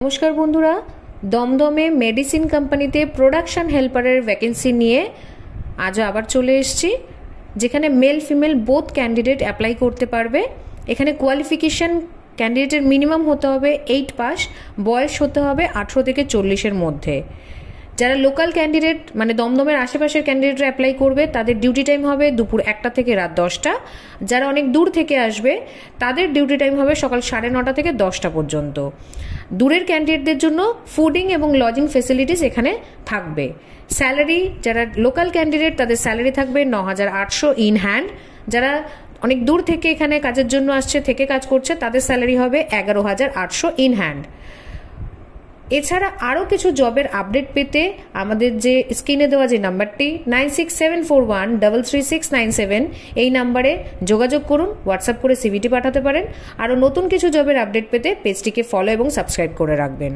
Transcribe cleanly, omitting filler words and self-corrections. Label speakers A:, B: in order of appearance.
A: নমস্কার বন্ধুরা, দমদমে মেডিসিন কোম্পানিতে প্রোডাকশন হেল্পারের ভ্যাকেন্সি নিয়ে আজও আবার চলে এসেছি, যেখানে male female both candidate apply করতে পারবে। এখানে কোয়ালিফিকেশন ক্যান্ডিডেটের মিনিমাম হতে হবে 8 পাস, বয়স হতে হবে 18 থেকে 40-এর মধ্যে। যারা লোকাল ক্যান্ডিডেট মানে দমদমের আশেপাশের ক্যান্ডিডেটরা অ্যাপ্লাই করবে, তাদের ডিউটি টাইম হবে দুপুর 1টা থেকে রাত 10টা। যারা অনেক দূর থেকে আসবে তাদের ডিউটি টাইম হবে সকাল 9:30 থেকে 10টা পর্যন্ত। দূরের ক্যান্ডিডেটদের জন্য ফুডিং এবং লজিং ফেসিলিটিস এখানে থাকবে। স্যালারি, যারা লোকাল ক্যান্ডিডেট তাদের স্যালারি থাকবে 9,800 ইন হ্যান্ড। যারা অনেক দূর থেকে এখানে কাজের জন্য আসছে, থেকে কাজ করছে, তাদের স্যালারি হবে 11,800 ইন হ্যান্ড। এছাড়া আরও কিছু জবের আপডেট পেতে আমাদের যে স্ক্রিনে দেওয়া যে নাম্বারটি 9674133697 এই নাম্বারে যোগাযোগ করুন, হোয়াটসঅ্যাপ করে সিভিটি পাঠাতে পারেন। আরও নতুন কিছু জবের আপডেট পেতে পেজটিকে ফলো এবং সাবস্ক্রাইব করে রাখবেন।